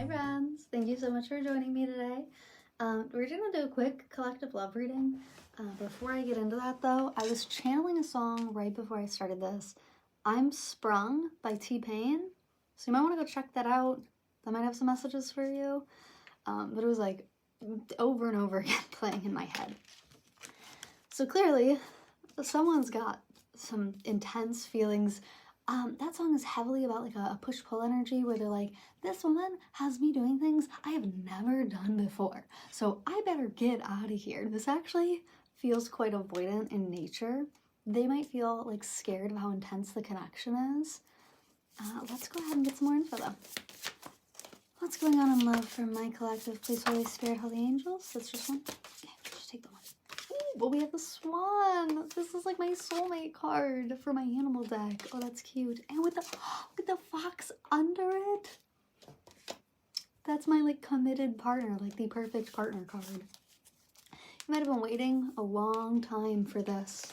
Hi friends, thank you so much for joining me today. We're gonna do a quick collective love reading. Before I get into that though, I was channeling a song right before I started this. I'm Sprung by T-Pain, so you might want to go check that out. That might have some messages for you. But it was like over and over again playing in my head. So clearly, someone's got some intense feelings. That song is heavily about like a push-pull energy where they're like, this woman has me doing things I have never done before, so I better get out of here. This actually feels quite avoidant in nature. They might feel like scared of how intense the connection is. Let's go ahead and get some more info though. What's going on in love for my collective? Please, Holy Spirit, Holy Angels. That's just one. Okay, just take the one. But we have the Swan. This is like my soulmate card for my animal deck. Oh, that's cute. And with the fox under it. That's my like committed partner, like the perfect partner card. You might have been waiting a long time for this.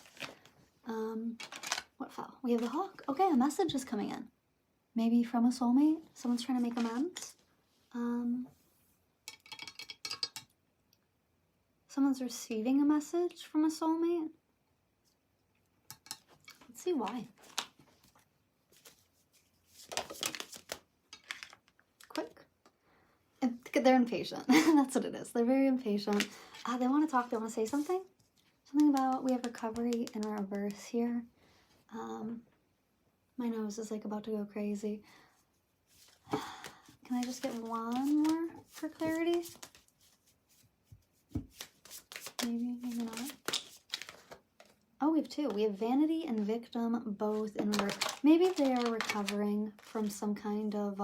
What fell? We have the Hawk. Okay, a message is coming in. Maybe from a soulmate. Someone's trying to make amends. Someone's receiving a message from a soulmate. Let's see why. Quick. They're impatient. That's what it is. They're very impatient. They want to talk. They want to say something. Something about, we have recovery in reverse here. My nose is like about to go crazy. Can I just get one more for clarity? Maybe not. Oh, we have two. We have vanity and victim both in reverse. Maybe they are recovering from some kind of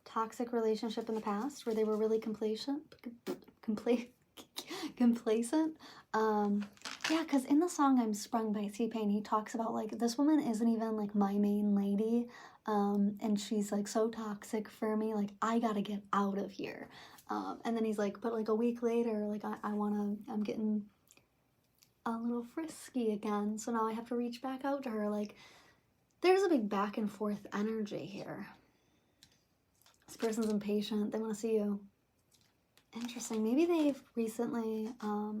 toxic relationship in the past where they were really complacent. Yeah, because in the song I'm Sprung by T-Pain, he talks about like, this woman isn't even like my main lady. And she's like so toxic for me, like I gotta get out of here. And then he's like, but like a week later, like I'm getting a little frisky again. So now I have to reach back out to her. Like there's a big back and forth energy here. This person's impatient. They want to see you. Interesting. Maybe they've recently, what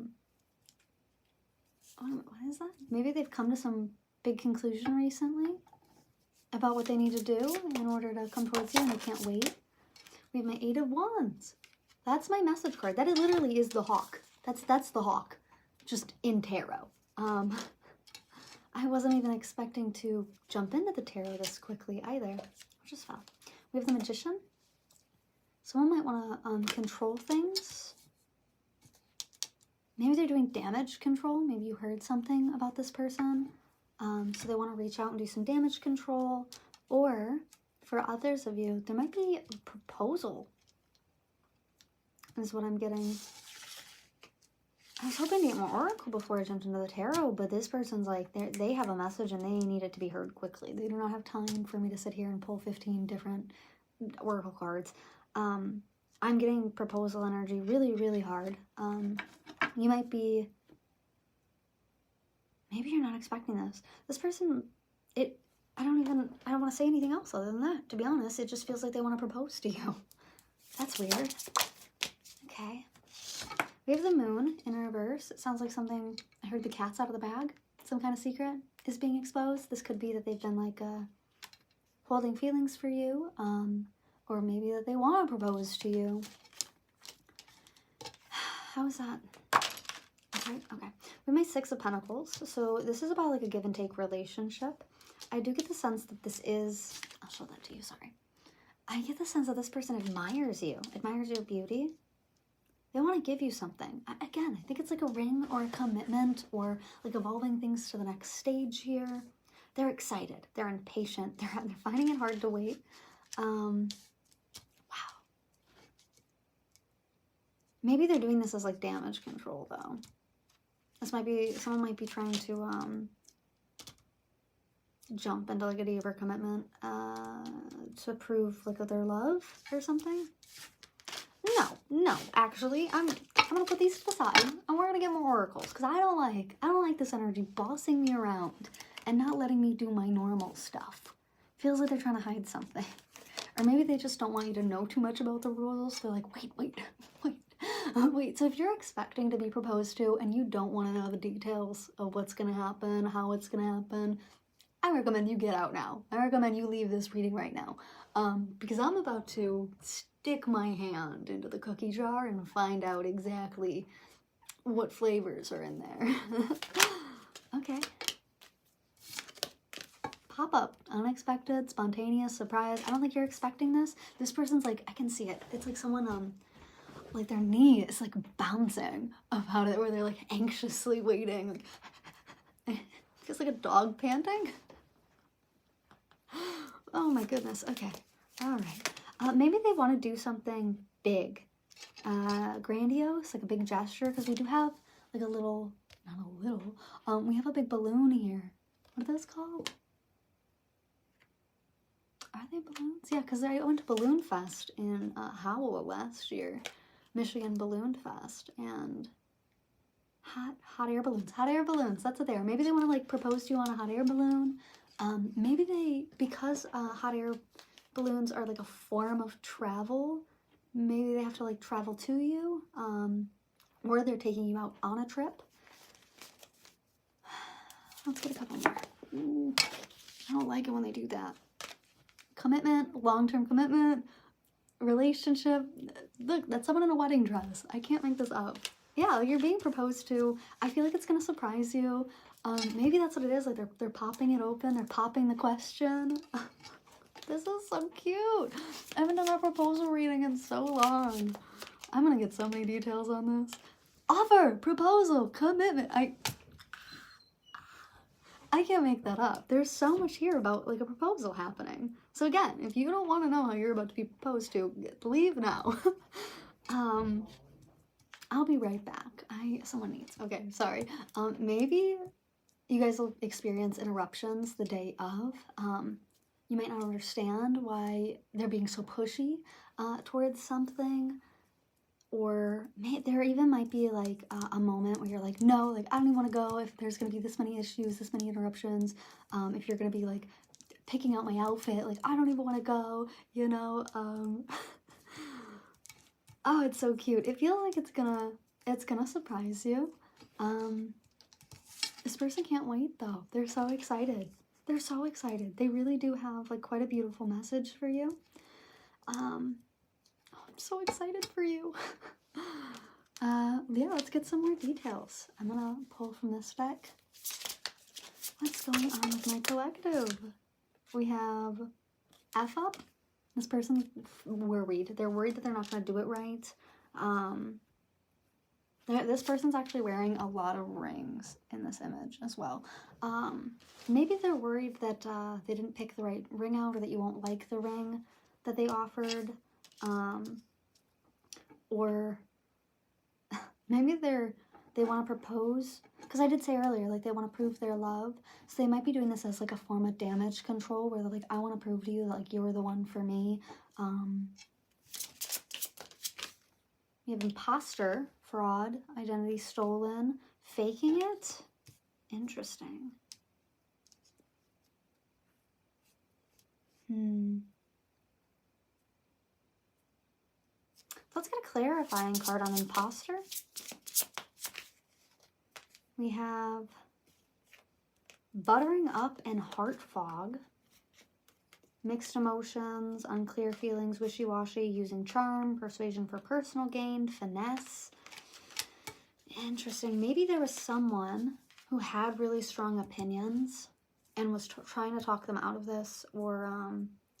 is that? Maybe they've come to some big conclusion recently about what they need to do in order to come towards you and they can't wait. We have my Eight of Wands. That's my message card. That literally is the Hawk. That's the Hawk, just in tarot. I wasn't even expecting to jump into the tarot this quickly either. I just fell. We have the Magician. Someone might want to control things. Maybe they're doing damage control. Maybe you heard something about this person. So they want to reach out and do some damage control. Or for others of you, there might be a proposal. Is what I'm getting. I was hoping to get more oracle before I jumped into the tarot, but this person's like, they have a message and they need it to be heard quickly. They do not have time for me to sit here and pull 15 different oracle cards. I'm getting proposal energy really, really hard. You might be, maybe you're not expecting this. This person, I don't want to say anything else other than that, to be honest. It just feels like they want to propose to you. That's weird. Okay. We have the Moon in reverse. It sounds like something, I heard the cat's out of the bag. Some kind of secret is being exposed. This could be that they've been like holding feelings for you. Or maybe that they want to propose to you. How is that? Okay. We have my Six of Pentacles. So this is about like a give and take relationship. I do get the sense that this is, I'll show that to you, sorry. I get the sense that this person admires you, admires your beauty. They want to give you something. Again, I think it's like a ring or a commitment or like evolving things to the next stage here. They're excited. They're impatient. They're finding it hard to wait. Wow. Maybe they're doing this as like damage control though. This might be, someone might be trying to jump into like a deeper commitment to prove like their love or something. No, actually, I'm gonna put these to the side and we're gonna get more oracles because I don't like this energy bossing me around and not letting me do my normal stuff. Feels like they're trying to hide something. Or maybe they just don't want you to know too much about the proposals. They're like, wait. Wait, so if you're expecting to be proposed to and you don't want to know the details of what's going to happen, how it's going to happen, I recommend you get out now. I recommend you leave this reading right now. Because I'm about to stick my hand into the cookie jar and find out exactly what flavors are in there. Okay. Pop-up, unexpected, spontaneous, surprise. I don't think you're expecting this. This person's like, I can see it. It's like someone, like their knee is like bouncing about it, where they're like anxiously waiting. Like, just like a dog panting. Oh my goodness. Okay. All right. Maybe they want to do something big, grandiose, like a big gesture, because we do have like a little, not a little, we have a big balloon here. What are those called? Are they balloons? Yeah, because I went to Balloon Fest in Howell last year. Michigan Balloon Fest. And hot air balloons. That's what they are. Maybe they want to like propose to you on a hot air balloon. Maybe they, because hot air balloons are like a form of travel, maybe they have to like travel to you, or they're taking you out on a trip. Let's get a couple more. Ooh, I don't like it when they do that. Commitment, long-term commitment, relationship. Look, that's someone in a wedding dress. I can't make this up. Yeah, you're being proposed to. I feel like it's gonna surprise you. Maybe that's what it is. Like they're popping it open. They're popping the question. This is so cute. I haven't done a proposal reading in so long. I'm gonna get so many details on this. Offer, proposal, commitment. I can't make that up. There's so much here about like a proposal happening. So again, if you don't want to know how you're about to be proposed to, leave now. I'll be right back. Someone needs. Okay, sorry. Maybe you guys will experience interruptions the day of. You might not understand why they're being so pushy towards something. Or there even might be like a moment where you're like, no, like I don't even want to go if there's going to be this many issues, this many interruptions. If you're going to be like picking out my outfit, like I don't even want to go, you know. Oh, it's so cute. It feels like it's gonna surprise you. This person can't wait though. They're so excited. They're so excited. They really do have like quite a beautiful message for you. I'm so excited for you. Yeah, let's get some more details. I'm gonna pull from this deck. What's going on with my collective? We have F up. This person's worried. They're worried that they're not going to do it right. This person's actually wearing a lot of rings in this image as well. Maybe they're worried that they didn't pick the right ring out, or that you won't like the ring that they offered. Or maybe they want to propose, because I did say earlier, like they want to prove their love. So they might be doing this as like a form of damage control, where they're like, I want to prove to you that like you're the one for me. We have imposter, fraud, identity stolen, faking it. Interesting. Let's get a clarifying card on imposter. We have buttering up and heart fog. Mixed emotions, unclear feelings, wishy-washy, using charm, persuasion for personal gain, finesse. Interesting. Maybe there was someone who had really strong opinions and was trying to talk them out of this, or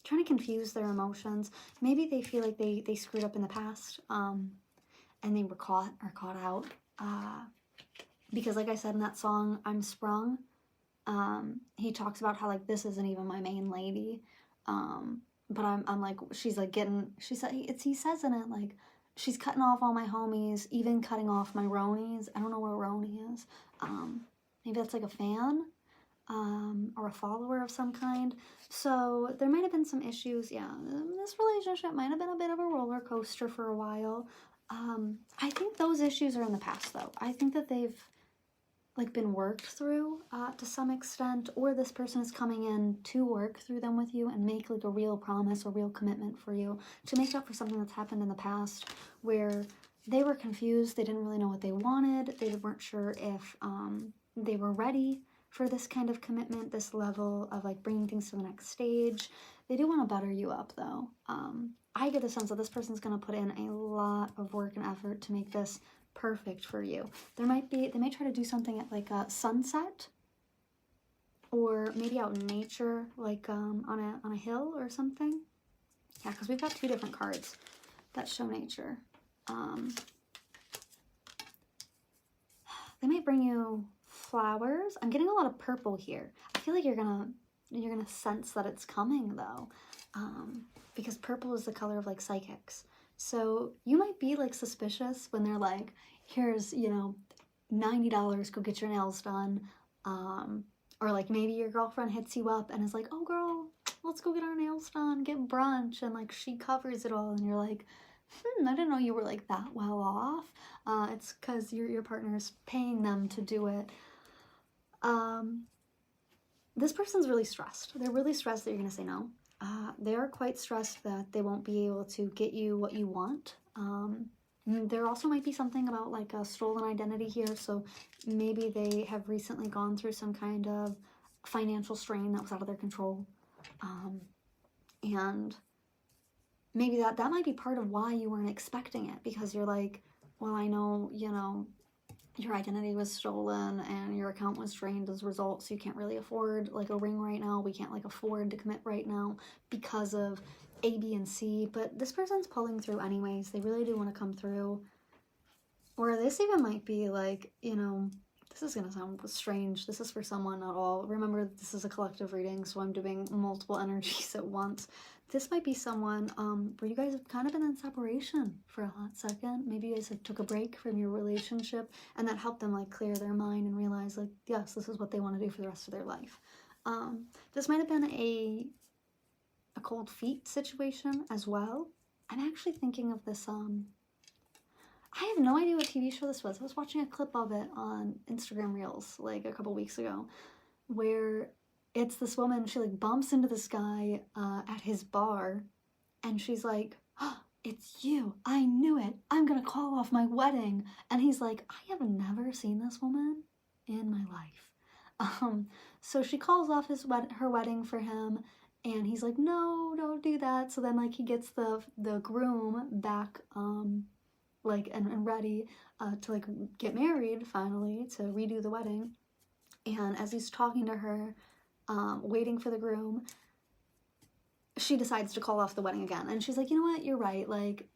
trying to confuse their emotions. Maybe they feel like they screwed up in the past, and they were caught out. Because like I said in that song, I'm Sprung, he talks about how like this isn't even my main lady. But I'm like, she's like getting, he says in it, like, she's cutting off all my homies, even cutting off my Ronies. I don't know what a Roni is. Maybe that's like a fan, or a follower of some kind. So there might have been some issues. Yeah, this relationship might have been a bit of a roller coaster for a while. I think those issues are in the past though. I think that they've like been worked through to some extent, or this person is coming in to work through them with you and make like a real promise or real commitment for you to make up for something that's happened in the past where they were confused, they didn't really know what they wanted, they weren't sure if they were ready for this kind of commitment, this level of like bringing things to the next stage. They do want to butter you up though. I get the sense that this person's going to put in a lot of work and effort to make this perfect for you. They may try to do something at like a sunset or maybe out in nature, like on a hill or something. Yeah, because we've got two different cards that show nature. They might bring you flowers. I'm getting a lot of purple here. I feel like you're gonna sense that it's coming though, because purple is the color of like psychics. So you might be like suspicious when they're like, here's, you know, $90, go get your nails done. Or like maybe your girlfriend hits you up and is like, oh girl, let's go get our nails done, get brunch. And like she covers it all and you're like, I didn't know you were like that well off. It's because your partner's paying them to do it. This person's really stressed. They're really stressed that you're going to say no. They are quite stressed that they won't be able to get you what you want. There also might be something about like a stolen identity here. So maybe they have recently gone through some kind of financial strain that was out of their control. And maybe that might be part of why you weren't expecting it, because you're like, well, I know, you know, your identity was stolen and your account was drained as a result, so you can't really afford like a ring right now. We can't like afford to commit right now because of A, B, and C. But this person's pulling through anyways. They really do want to come through. Or this even might be like, you know, this is going to sound strange. This is for someone, not all. Remember, this is a collective reading, so I'm doing multiple energies at once. This might be someone where you guys have kind of been in separation for a hot second. Maybe you guys have took a break from your relationship and that helped them like clear their mind and realize like, yes, this is what they want to do for the rest of their life. This might have been a cold feet situation as well. I'm actually thinking of this, I have no idea what TV show this was. I was watching a clip of it on Instagram Reels like a couple weeks ago where it's this woman, she like bumps into this guy at his bar and she's like, oh, it's you. I knew it. I'm going to call off my wedding. And he's like, I have never seen this woman in my life. So she calls off her wedding for him and he's like, no, don't do that. So then like he gets the groom back like and ready to like get married finally, to redo the wedding. And as he's talking to her, waiting for the groom, she decides to call off the wedding again. And she's like, you know what, you're right, like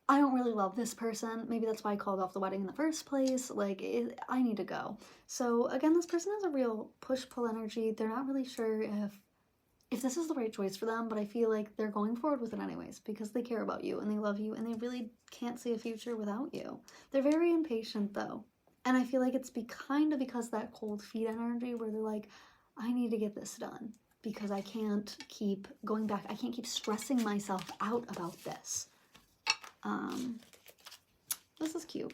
I don't really love this person, maybe that's why I called off the wedding in the first place, like I need to go. So again, this person has a real push-pull energy. They're not really sure if this is the right choice for them, but I feel like they're going forward with it anyways because they care about you and they love you and they really can't see a future without you. They're very impatient though. And I feel like it's kind of because that cold feet energy where they're like, I need to get this done because I can't keep going back. I can't keep stressing myself out about this. This is cute.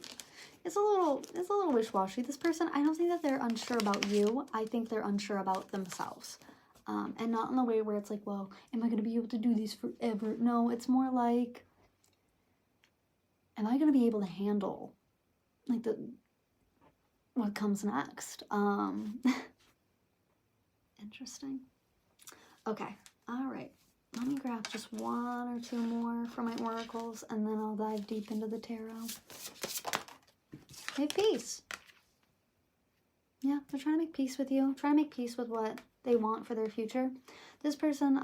It's a little wish-washy. This person, I don't think that they're unsure about you. I think they're unsure about themselves. And not in the way where it's like, well, am I going to be able to do these forever? No, it's more like, am I going to be able to handle like what comes next? Interesting. Okay, all right. Let me grab just one or two more for my oracles, and then I'll dive deep into the tarot. Make peace. Yeah, they're trying to make peace with you, trying to make peace with what they want for their future. This person,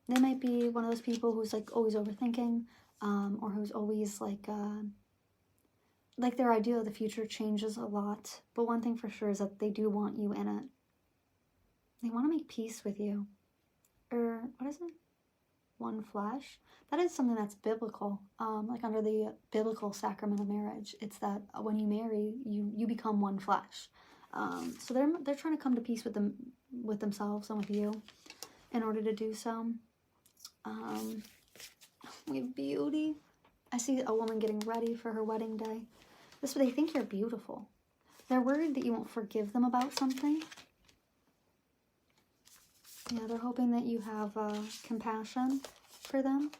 they might be one of those people who's like always overthinking, or who's always like their idea of the future changes a lot. But one thing for sure is that they do want you in it. They want to make peace with you. Or, what is it? One flesh. That is something that's biblical. Like under the biblical sacrament of marriage, it's that when you marry, you become one flesh. So they're trying to come to peace with themselves and with you in order to do so. We have beauty. I see a woman getting ready for her wedding day. They think you're beautiful. They're worried that you won't forgive them about something. Yeah, they're hoping that you have compassion for them.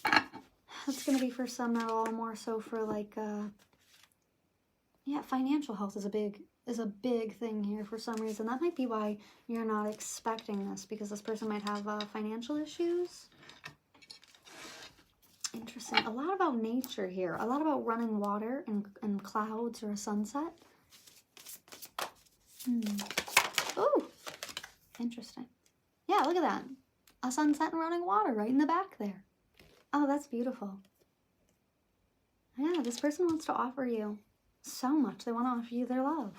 That's going to be for some Natal, more so for like, yeah, financial health is a big thing here for some reason. That might be why you're not expecting this, because this person might have financial issues. Interesting. A lot about nature here. A lot about running water and clouds or a sunset. Oh, interesting. Yeah, look at that. A sunset and running water right in the back there. Oh, that's beautiful. Yeah, this person wants to offer you so much. They want to offer you their love.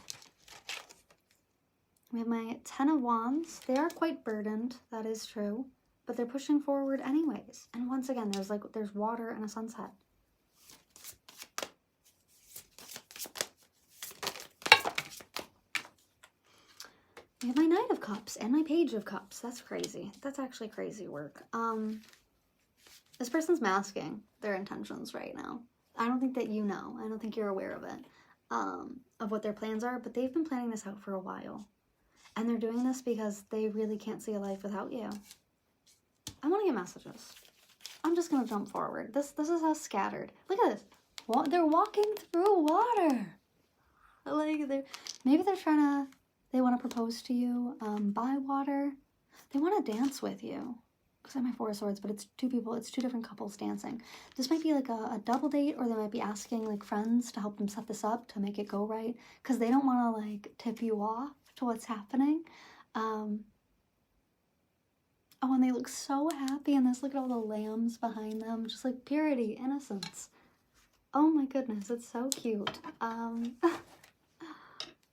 We have my 10 of Wands. They are quite burdened. That is true. But they're pushing forward anyways. And once again, there's water and a sunset. We have my Knight of Cups and my Page of Cups. That's crazy. That's actually crazy work. This person's masking their intentions right now. I don't think that you know. I don't think you're aware of it, of what their plans are. But they've been planning this out for a while. And they're doing this because they really can't see a life without you. I want to get messages. I'm just going to jump forward. This is how scattered. Look at this. They're walking through water. Like, maybe they're trying to, they want to propose to you by water. They want to dance with you. Because I have my 4 of Swords, but it's 2 people. It's 2 different couples dancing. This might be like a double date, or they might be asking like friends to help them set this up to make it go right. Because they don't want to like tip you off to what's happening. Oh, and they look so happy in this. Look at all the lambs behind them. Just like purity, innocence. Oh my goodness, it's so cute. I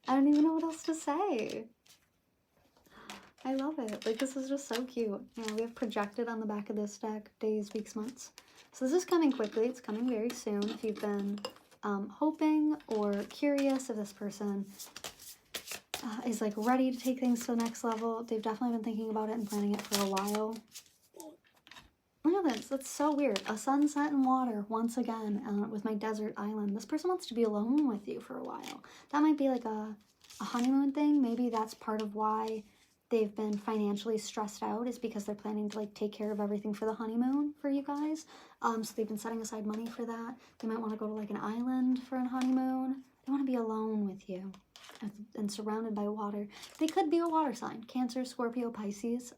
don't even know what else to say. I love it. Like, this is just so cute. You know, we have projected on the back of this deck, days, weeks, months. So this is coming quickly. It's coming very soon. If you've been hoping or curious if this person is like ready to take things to the next level, they've definitely been thinking about it and planning it for a while. Look at this. That's so weird. A sunset and water once again with my desert island. This person wants to be alone with you for a while. That might be like a honeymoon thing. Maybe that's part of why they've been financially stressed out, is because they're planning to like take care of everything for the honeymoon for you guys. So they've been setting aside money for that. They might want to go to like an island for a honeymoon. They want to be alone with you and surrounded by water. They could be a water sign. Cancer, Scorpio, Pisces.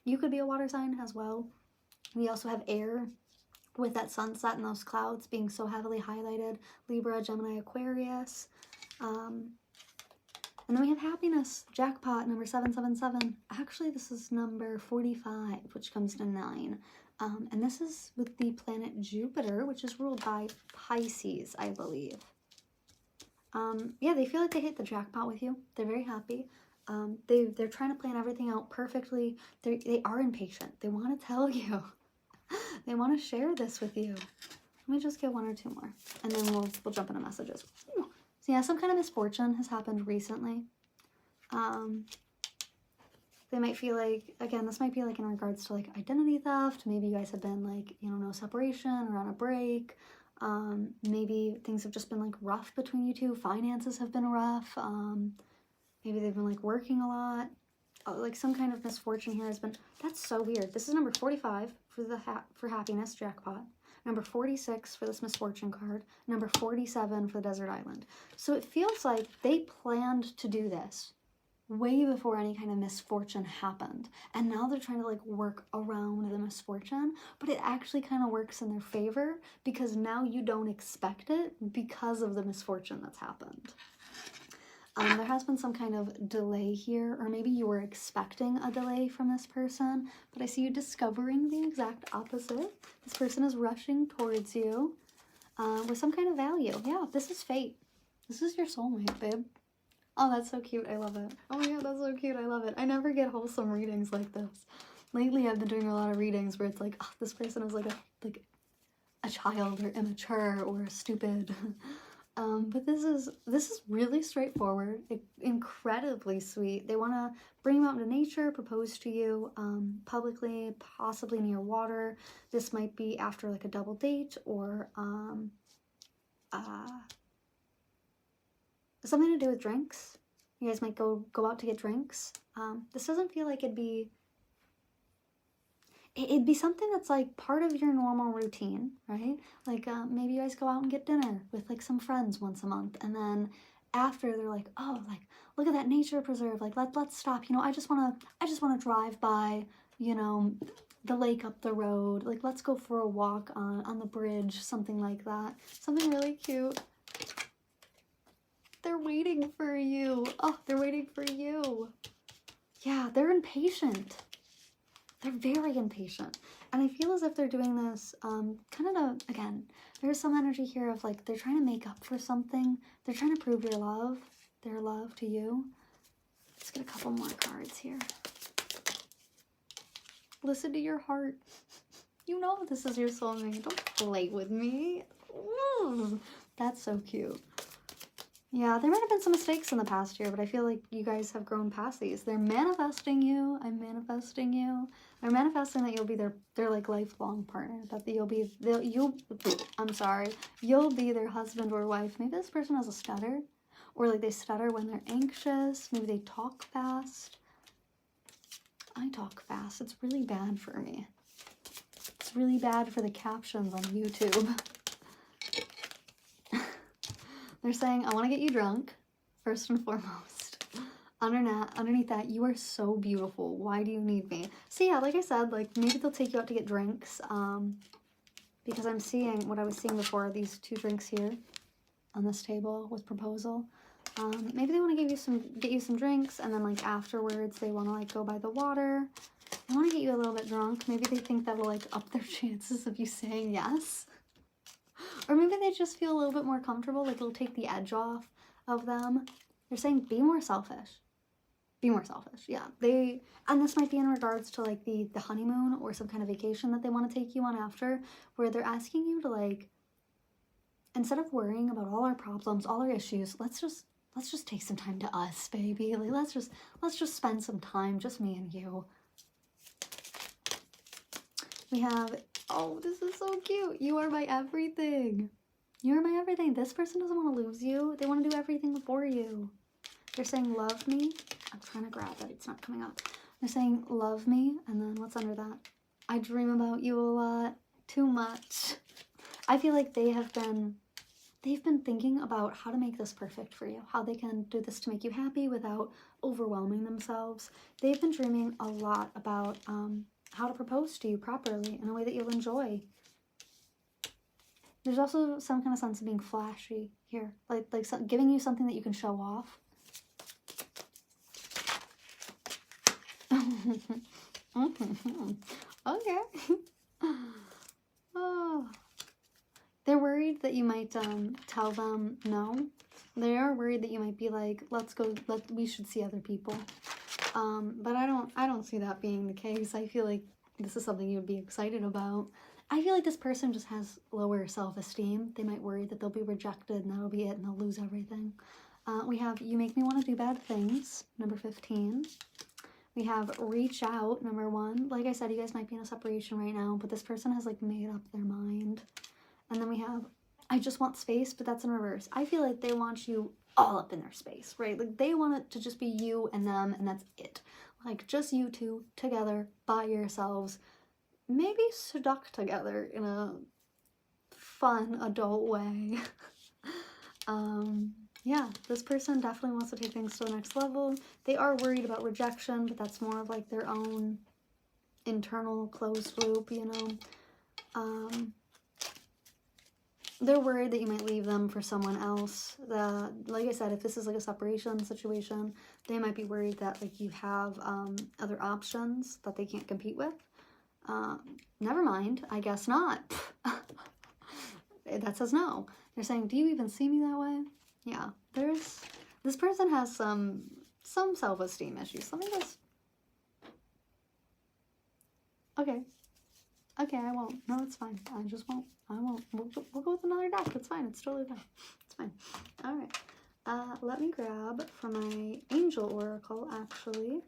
You could be a water sign as well. We also have air with that sunset and those clouds being so heavily highlighted. Libra, Gemini, Aquarius. And then we have happiness, jackpot, number 777. Actually, this is number 45, which comes to 9. And this is with the planet Jupiter, which is ruled by Pisces, I believe. Yeah, they feel like they hit the jackpot with you. They're very happy. They're trying to plan everything out perfectly. They are impatient. They want to tell you. They want to share this with you. Let me just get 1 or 2 more, and then we'll jump into messages. So yeah, some kind of misfortune has happened recently. They might feel like, again, this might be like in regards to like identity theft. Maybe you guys have been like, you know, no separation or on a break. Maybe things have just been like rough between you two. Finances have been rough. Maybe they've been like working a lot. Like some kind of misfortune here has been, that's so weird. This is number 45 for happiness, jackpot. Number 46 for this misfortune card. Number 47 for the desert island. So it feels like they planned to do this way before any kind of misfortune happened. And now they're trying to like work around the misfortune, but it actually kind of works in their favor because now you don't expect it because of the misfortune that's happened. There has been some kind of delay here, or maybe you were expecting a delay from this person, but I see you discovering the exact opposite. This person is rushing towards you with some kind of value. Yeah, this is fate. This is your soulmate, babe. Oh, that's so cute. I love it. Oh my god, that's so cute. I love it. I never get wholesome readings like this. Lately, I've been doing a lot of readings where it's like, oh, this person is like a child or immature or stupid. But this is really straightforward, incredibly sweet. They want to bring you out into nature, propose to you publicly, possibly near water. This might be after like a double date, or something to do with drinks. You guys might go out to get drinks. This doesn't feel like it'd be something that's like part of your normal routine, right? Like maybe you guys go out and get dinner with like some friends once a month, and then after they're like, oh, like look at that nature preserve, like let's stop, you know, I just want to drive by, you know, the lake up the road, like let's go for a walk on the bridge, something like that, something really cute. They're waiting for you. Oh, they're waiting for you. Yeah, they're impatient. They're very impatient. And I feel as if they're doing this kind of, again, there's some energy here of like they're trying to make up for something. They're trying to prove their love to you. Let's get a couple more cards here. Listen to your heart. You know this is your soulmate. Don't play with me. Ooh, that's so cute. Yeah, there might have been some mistakes in the past year, but I feel like you guys have grown past these. They're manifesting you. I'm manifesting you. They're manifesting that you'll be their like lifelong partner. That you'll be their husband or wife. Maybe this person has a stutter, or like they stutter when they're anxious. Maybe they talk fast. I talk fast. It's really bad for me. It's really bad for the captions on YouTube. They're saying, I want to get you drunk, first and foremost. Underneath that, you are so beautiful. Why do you need me? So yeah, like I said, like maybe they'll take you out to get drinks. Because I'm seeing what I was seeing before, these 2 drinks here on this table with proposal. Maybe they want to get you some drinks, and then like afterwards they want to like go by the water. They want to get you a little bit drunk. Maybe they think that will like up their chances of you saying yes. Or maybe they just feel a little bit more comfortable, like it'll take the edge off of them. They're saying, be more selfish. Be more selfish, yeah. And this might be in regards to like the honeymoon or some kind of vacation that they want to take you on after, where they're asking you to like, instead of worrying about all our problems, all our issues, let's just take some time to us, baby. Like let's just spend some time, just me and you. We have, oh, this is so cute. You are my everything. You are my everything. This person doesn't want to lose you. They want to do everything for you. They're saying, love me. I'm trying to grab it. It's not coming up. They're saying, love me. And then what's under that? I dream about you a lot. Too much. I feel like they've been thinking about how to make this perfect for you. How they can do this to make you happy without overwhelming themselves. They've been dreaming a lot about, how to propose to you properly in a way that you'll enjoy. There's also some kind of sense of being flashy here, like giving you something that you can show off. Okay. Oh. They're worried that you might tell them no. They are worried that you might be like, we should see other people. But I don't see that being the case. I feel like this is something you would be excited about. I feel like this person just has lower self-esteem. They might worry that they'll be rejected and that'll be it and they'll lose everything. We have you make me want to do bad things, number 15. We have reach out, number 1. Like I said, you guys might be in a separation right now, but this person has like made up their mind. And then we have I just want space, but that's in reverse. I feel like they want you all up in their space, right? Like they want it to just be you and them, and that's it. Like just you two together by yourselves, maybe stuck together in a fun adult way. Yeah, this person definitely wants to take things to the next level. They are worried about rejection, but that's more of like their own internal closed loop, you know. They're worried that you might leave them for someone else. Like I said, if this is like a separation situation, they might be worried that like you have other options that they can't compete with. Never mind, I guess not. That says no. They're saying, do you even see me that way? Yeah, this person has some self-esteem issues. Let me just, okay, I won't. No, it's fine. I just won't. I won't. We'll go with another deck. It's fine. It's totally fine. It's fine. All right. Let me grab from my angel oracle, actually,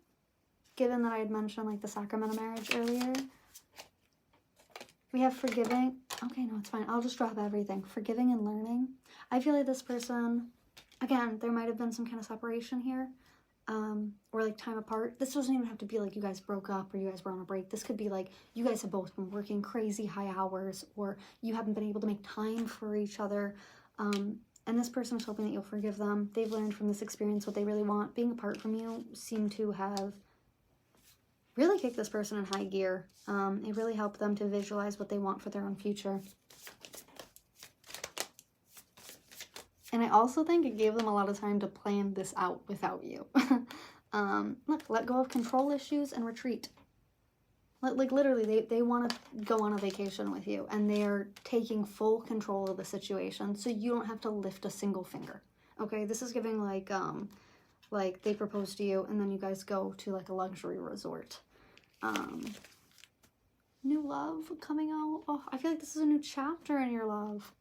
given that I had mentioned like the sacrament of marriage earlier. We have forgiving. Okay, no, it's fine. I'll just drop everything. Forgiving and learning. I feel like this person Again, there might have been some kind of separation here, or like time apart. This doesn't even have to be like you guys broke up or you guys were on a break. This could be like you guys have both been working crazy high hours, or you haven't been able to make time for each other. And this person is hoping that you'll forgive them. They've learned from this experience what they really want. Being apart from you seemed to have really kicked this person in high gear. It really helped them to visualize what they want for their own future. And I also think it gave them a lot of time to plan this out without you. Look, let go of control issues and retreat. Like literally, they want to go on a vacation with you, and they're taking full control of the situation, so you don't have to lift a single finger. Okay, this is giving like they propose to you, and then you guys go to like a luxury resort. New love coming out. Oh, I feel like this is a new chapter in your love.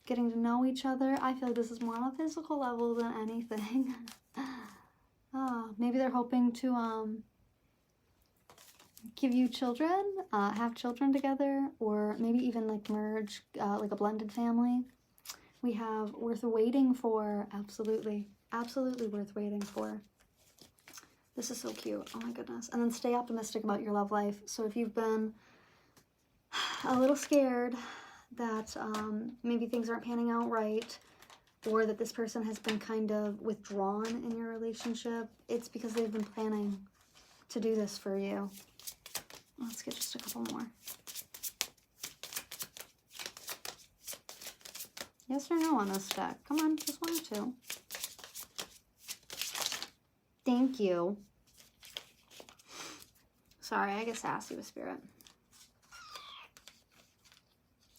Getting to know each other. I feel like this is more on a physical level than anything. Maybe they're hoping to give you children, have children together, or maybe even like merge like a blended family. We have worth waiting for. Absolutely. Absolutely worth waiting for. This is so cute. Oh my goodness. And then stay optimistic about your love life. So if you've been a little scared that maybe things aren't panning out right, or that this person has been kind of withdrawn in your relationship, it's because they've been planning to do this for you. Let's get just a couple more. Yes or no on this deck? Come on, just one or two. Thank you. Sorry, I get sassy with spirit.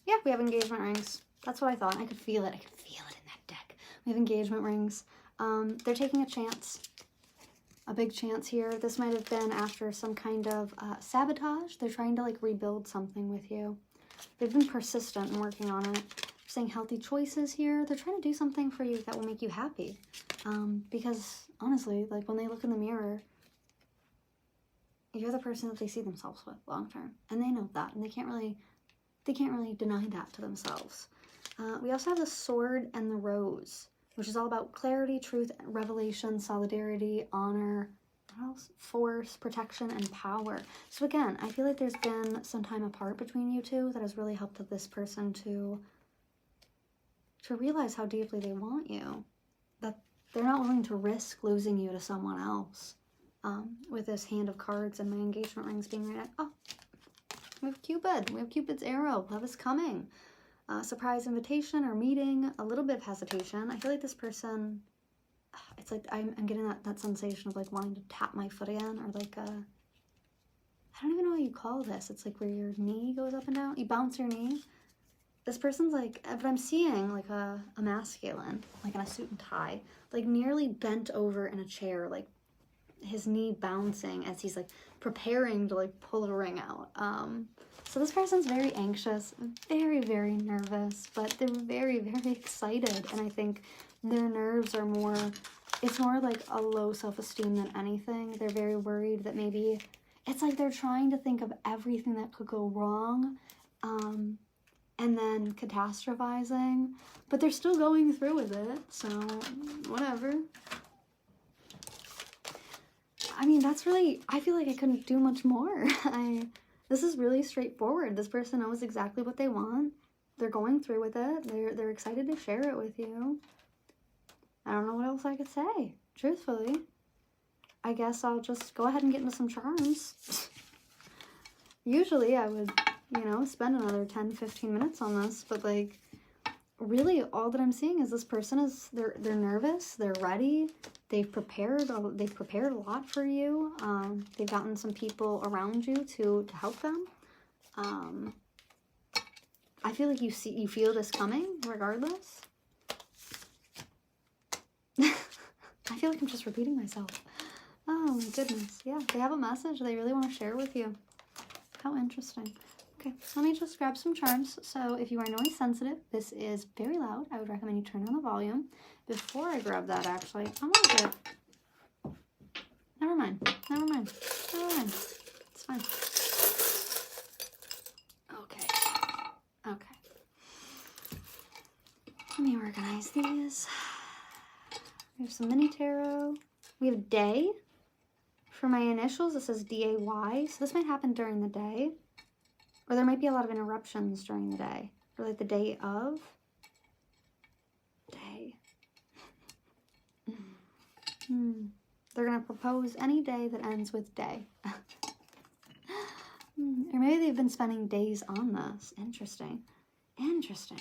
Yeah, we have engagement rings. That's what I thought. I could feel it. I could feel it in that deck. We have engagement rings. They're taking a chance. A big chance here. This might have been after some kind of sabotage. They're trying to like rebuild something with you. They've been persistent in working on it. They're saying healthy choices here. They're trying to do something for you that will make you happy. Because honestly, like when they look in the mirror, you're the person that they see themselves with long term. And they know that. And they can't really deny that to themselves. We also have the sword and the rose, which is all about clarity, truth, revelation, solidarity, honor, what else? Force, protection, and power. So again, I feel like there's been some time apart between you two that has really helped this person to realize how deeply they want you, that they're not willing to risk losing you to someone else. With this hand of cards and my engagement rings being right at, oh, we have Cupid. We have Cupid's arrow. Love is coming. Surprise invitation or meeting. A little bit of hesitation. I feel like this person, it's like I'm getting that sensation of like wanting to tap my foot again, or like I don't even know what you call this. It's like where your knee goes up and down. You bounce your knee. This person's like, but I'm seeing like a masculine, like in a suit and tie, like nearly bent over in a chair, like his knee bouncing as he's like preparing to like pull a ring out. So this person's very anxious, very, very nervous, but they're very, very excited. And I think their nerves are more, it's more like a low self-esteem than anything. They're very worried that maybe, it's like they're trying to think of everything that could go wrong, and then catastrophizing, but they're still going through with it, so whatever. I mean, that's really, I feel like I couldn't do much more. This is really straightforward. This person knows exactly what they want. They're going through with it. They're excited to share it with you. I don't know what else I could say, truthfully. I guess I'll just go ahead and get into some charms. Usually I would, you know, spend another 10-15 minutes on this, but like really all that I'm seeing is this person is, they're nervous, they're ready, they've prepared a lot for you. They've gotten some people around you to help them. I feel like you feel this coming regardless. I feel like I'm just repeating myself. Oh my goodness. Yeah, they have a message they really want to share with you. How interesting. Okay, so let me just grab some charms. So if you are noise sensitive, this is very loud. I would recommend you turn down the volume. Before I grab that, actually, I want to get... Never mind. It's fine. Okay. Let me organize these. We have some mini tarot. We have day. For my initials, this is D-A-Y. So this might happen during the day. Or there might be a lot of interruptions during the day. Or like the day of. Day. They're going to propose any day that ends with day. Or maybe they've been spending days on this. Interesting. Interesting.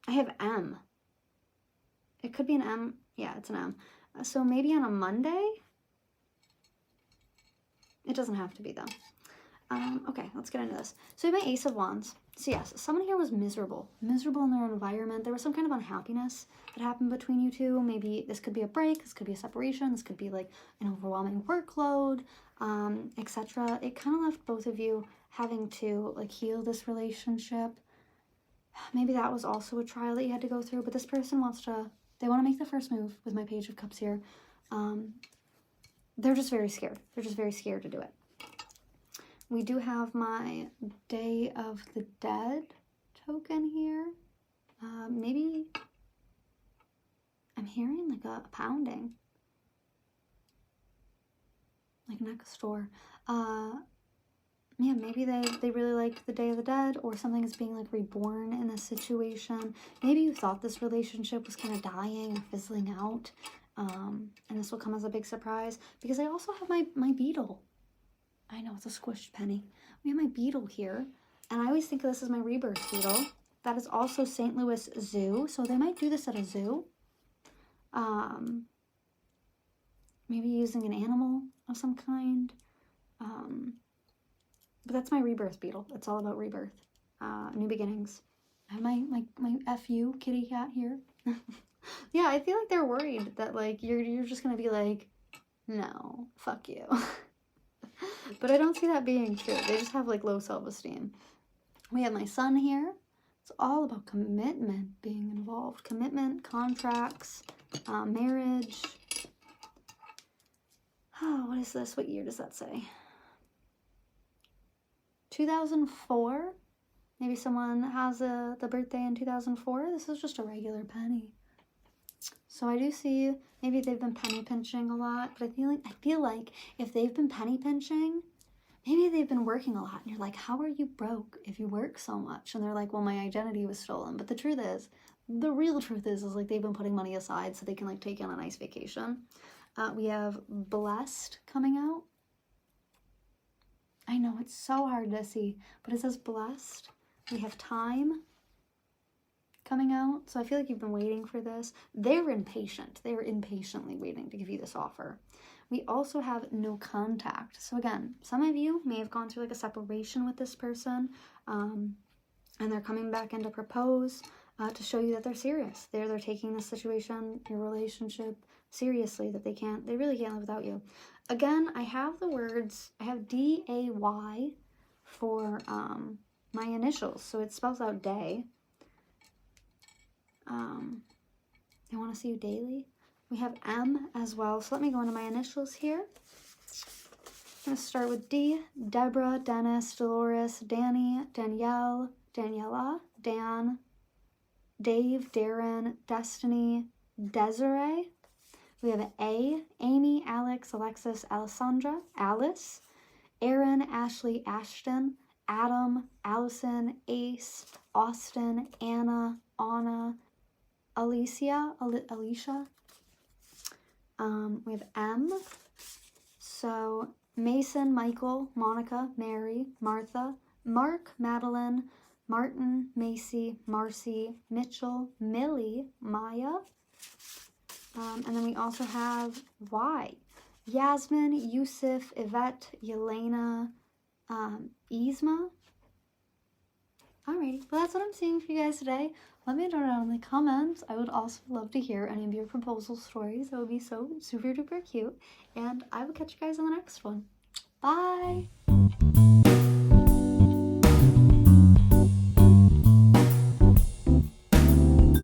I have M. It could be an M. Yeah, it's an M. So maybe on a Monday? It doesn't have to be though. Okay, let's get into this. So we have my Ace of Wands. So yes, someone here was miserable. Miserable in their environment. There was some kind of unhappiness that happened between you two. Maybe this could be a break. This could be a separation. This could be like an overwhelming workload, etc. It kind of left both of you having to like heal this relationship. Maybe that was also a trial that you had to go through. But this person they want to make the first move with my Page of Cups here. They're just very scared. They're just very scared to do it. We do have my Day of the Dead token here. Maybe I'm hearing like a pounding. Like next door. Yeah, maybe they really liked the Day of the Dead, or something is being like reborn in this situation. Maybe you thought this relationship was kind of dying, fizzling out. And this will come as a big surprise because I also have my beetle. I know, it's a squished penny. We have my beetle here, and I always think of this as my rebirth beetle. That is also St. Louis Zoo, so they might do this at a zoo. Maybe using an animal of some kind. But that's my rebirth beetle. It's all about rebirth, new beginnings. I have my FU kitty cat here. Yeah, I feel like they're worried that like you're just gonna be like, no, fuck you. But I don't see that being true. They just have like low self-esteem. We have my sun here. It's all about commitment being involved. Commitment, contracts, marriage. Oh, what is this? What year does that say? 2004? Maybe someone has the birthday in 2004. This is just a regular penny. So I do see maybe they've been penny pinching a lot, but I feel like if they've been penny pinching, maybe they've been working a lot, and you're like, how are you broke if you work so much? And they're like, well, my identity was stolen. But the real truth is like they've been putting money aside so they can like take on a nice vacation. We have blessed coming out. I know it's so hard to see, but it says blessed. We have time coming out. So I feel like you've been waiting for this. They're impatient. They're impatiently waiting to give you this offer. We also have no contact. So again, some of you may have gone through like a separation with this person, and they're coming back in to propose to show you that they're serious. They're taking this situation, your relationship, seriously, that they really can't live without you. Again, I have the words, I have D-A-Y for my initials. So it spells out day. They want to see you daily. We have M as well. So let me go into my initials here. I'm going to start with D. Deborah, Dennis, Dolores, Danny, Danielle, Daniela, Dan, Dave, Darren, Destiny, Desiree. We have A, Amy, Alex, Alexis, Alessandra, Alice, Aaron, Ashley, Ashton, Adam, Allison, Ace, Austin, Anna, Anna, Alicia. We have M. So Mason, Michael, Monica, Mary, Martha, Mark, Madeline, Martin, Macy, Marcy, Mitchell, Millie, Maya. And then we also have Y. Yasmin, Yusuf, Yvette, Yelena, Yzma. Alrighty, well that's what I'm seeing for you guys today. Let me know down in the comments. I would also love to hear any of your proposal stories. That would be so super duper cute. And I will catch you guys on the next one. Bye!